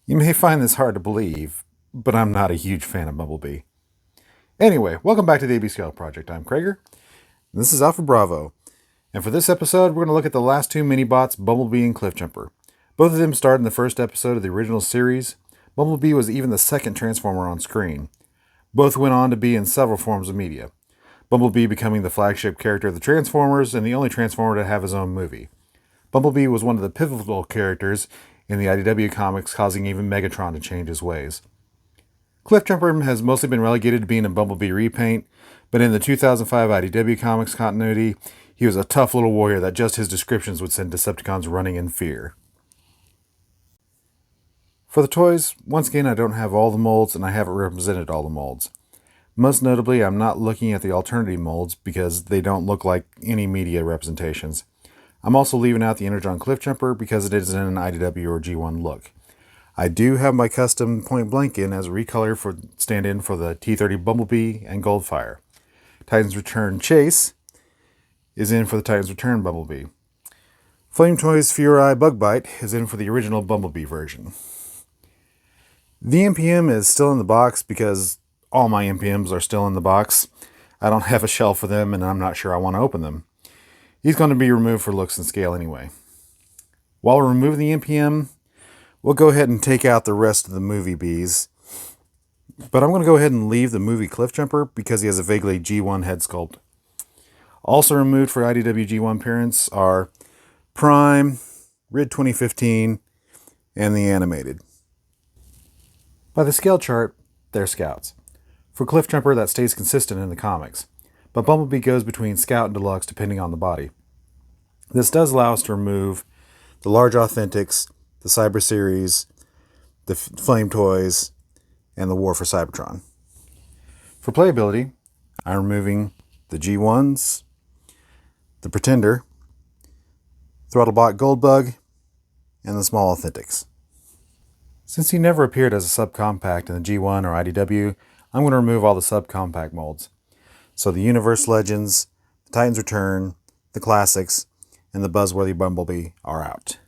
You may find this hard to believe, but I'm not a huge fan of Bumblebee. Anyway, welcome back to the AB Scale Project. I'm Krager, and this is Alpha Bravo. And for this episode, we're going to look at the last two mini-bots, Bumblebee and Cliffjumper. Both of them starred in the first episode of the original series. Bumblebee was even the second Transformer on screen. Both went on to be in several forms of media. Bumblebee becoming the flagship character of the Transformers and the only Transformer to have his own movie. Bumblebee was one of the pivotal characters in the IDW comics, causing even Megatron to change his ways. Cliffjumper has mostly been relegated to being a Bumblebee repaint, but in the 2005 IDW comics continuity, he was a tough little warrior that just his descriptions would send Decepticons running in fear. For the toys, once again I don't have all the molds and I haven't represented all the molds. Most notably, I'm not looking at the alternative molds because they don't look like any media representations. I'm also leaving out the Energon Cliffjumper because it isn't an IDW or G1 look. I do have my custom Point Blank in as a recolor for stand-in for the T30 Bumblebee and Goldfire. Titan's Return Chase is in for the Titan's Return Bumblebee. Flame Toys Fury Bugbite is in for the original Bumblebee version. The NPM is still in the box because all my NPMs are still in the box. I don't have a shelf for them and I'm not sure I want to open them. He's going to be removed for looks and scale anyway. While we're removing the NPM, we'll go ahead and take out the rest of the movie bees. But I'm going to go ahead and leave the movie Cliffjumper because he has a vaguely G1 head sculpt. Also removed for IDW G1 appearance are Prime, Rid 2015, and the animated. By the scale chart, they're Scouts. For Cliffjumper, that stays consistent in the comics, but Bumblebee goes between Scout and Deluxe depending on the body. This does allow us to remove the large Authentics, the Cyber Series, the Flame Toys, and the War for Cybertron. For playability, I'm removing the G1s, the Pretender, Throttlebot Goldbug, and the small Authentics. Since he never appeared as a subcompact in the G1 or IDW, I'm going to remove all the subcompact molds. So the Universe Legends, the Titan's Return, the Classics, and the Buzzworthy Bumblebee are out.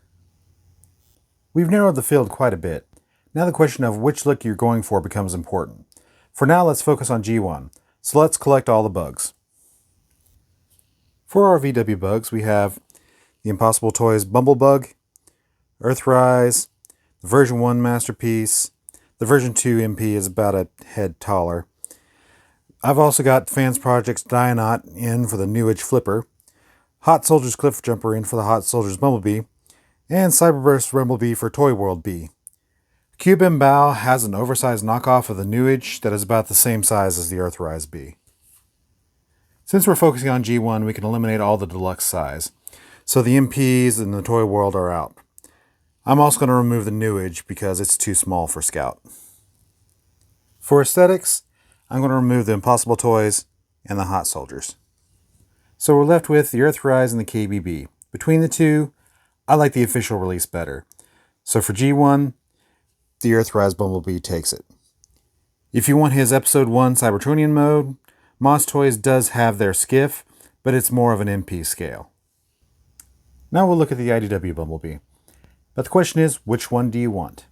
We've narrowed the field quite a bit. Now the question of which look you're going for becomes important. For now, let's focus on G1. So let's collect all the bugs. For our VW bugs, we have the Impossible Toys Bumblebug, Earthrise, the version 1 Masterpiece. The version 2 MP is about a head taller. I've also got Fans Project's Dionaut in for the New Age Flipper, Hot Soldiers Cliffjumper in for the Hot Soldiers Bumblebee, and Cyberburst Bumblebee for Toy World B. Cube M Bow has an oversized knockoff of the New Age that is about the same size as the Earthrise B. Since we're focusing on G1, we can eliminate all the deluxe size, so the MPs and the Toy World are out. I'm also going to remove the New Age because it's too small for Scout. For aesthetics, I'm going to remove the Impossible Toys and the Hot Soldiers. So we're left with the Earthrise and the KBB. Between the two, I like the official release better. So for G1, the Earthrise Bumblebee takes it. If you want his Episode 1 Cybertronian mode, Moss Toys does have their skiff, but it's more of an MP scale. Now we'll look at the IDW Bumblebee. But the question is, which one do you want?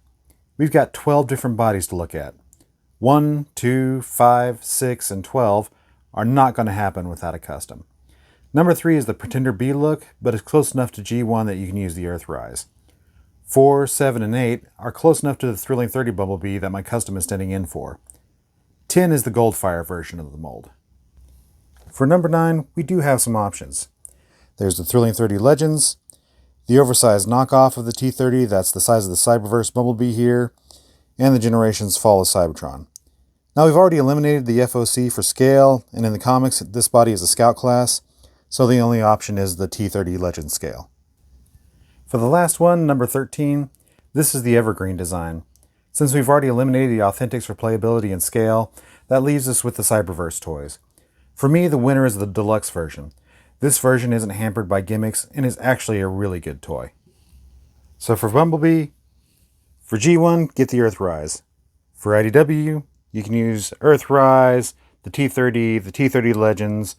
We've got 12 different bodies to look at. 1, 2, 5, 6, and 12 are not going to happen without a custom. Number 3 is the Pretender B look, but it's close enough to G1 that you can use the Earthrise. 4, 7, and 8 are close enough to the Thrilling 30 Bumblebee that my custom is standing in for. 10 is the Goldfire version of the mold. For number 9, we do have some options. There's the Thrilling 30 Legends, the oversized knockoff of the T30, that's the size of the Cyberverse Bumblebee here, and the Generations Fall of Cybertron. Now we've already eliminated the FOC for scale, and in the comics this body is a Scout class, so the only option is the T30 Legend scale. For the last one, number 13, this is the Evergreen design. Since we've already eliminated the Authentics for playability and scale, that leaves us with the Cyberverse toys. For me, the winner is the deluxe version. This version isn't hampered by gimmicks and is actually a really good toy. So for Bumblebee, for G1, get the Earthrise. For IDW, you can use Earthrise, the T30, the T30 Legends,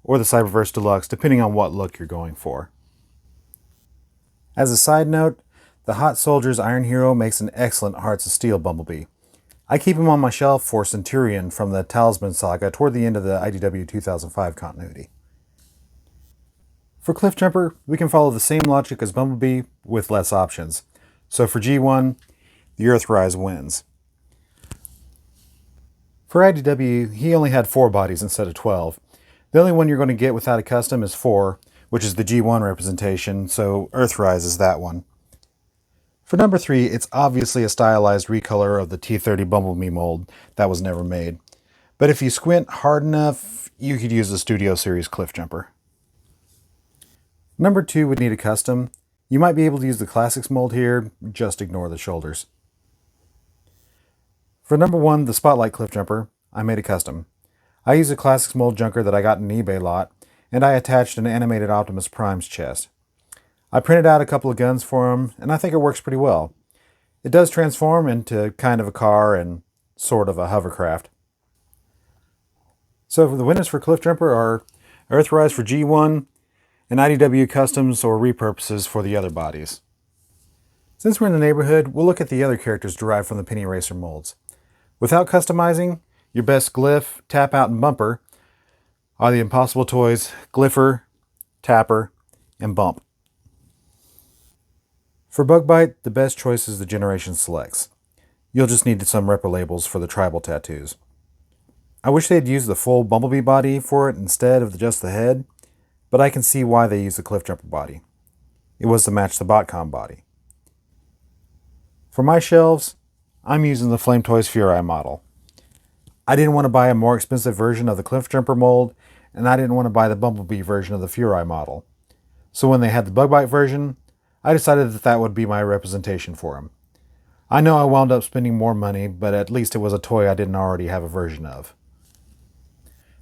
or the Cyberverse Deluxe, depending on what look you're going for. As a side note, the Hot Soldier's Iron Hero makes an excellent Hearts of Steel Bumblebee. I keep him on my shelf for Centurion from the Talisman Saga toward the end of the IDW 2005 continuity. For Cliffjumper, we can follow the same logic as Bumblebee with less options. So for G1, the Earthrise wins. For IDW, he only had 4 bodies instead of 12. The only one you're going to get without a custom is 4, which is the G1 representation, so Earthrise is that one. For number 3, it's obviously a stylized recolor of the T30 Bumblebee mold that was never made. But if you squint hard enough, you could use the Studio Series Cliffjumper. Number 2 would need a custom. You might be able to use the Classics mold here, just ignore the shoulders. For number 1, the Spotlight Cliffjumper, I made a custom. I used a Classics mold junker that I got in an eBay lot, and I attached an animated Optimus Prime's chest. I printed out a couple of guns for him, and I think it works pretty well. It does transform into kind of a car and sort of a hovercraft. So the winners for Cliffjumper are Earthrise for G1, and IDW customs or repurposes for the other bodies. Since we're in the neighborhood, we'll look at the other characters derived from the Penny Racer molds. Without customizing, your best Glyph, Tapout, and Bumper are the Impossible Toys Glypher, Tapper, and Bump. For Bugbite, the best choice is the Generation Selects. You'll just need some repro labels for the tribal tattoos. I wish they'd used the full Bumblebee body for it instead of just the head, but I can see why they used the Cliffjumper body. It was to match the Botcom body. For my shelves, I'm using the Flame Toys Fury model. I didn't want to buy a more expensive version of the Cliffjumper mold, and I didn't want to buy the Bumblebee version of the Fury model. So when they had the Bugbite version, I decided that that would be my representation for him. I know I wound up spending more money, but at least it was a toy I didn't already have a version of.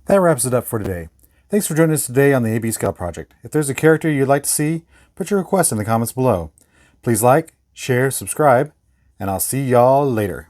That wraps it up for today. Thanks for joining us today on the AB Scout Project. If there's a character you'd like to see, put your request in the comments below. Please like, share, subscribe, and I'll see y'all later.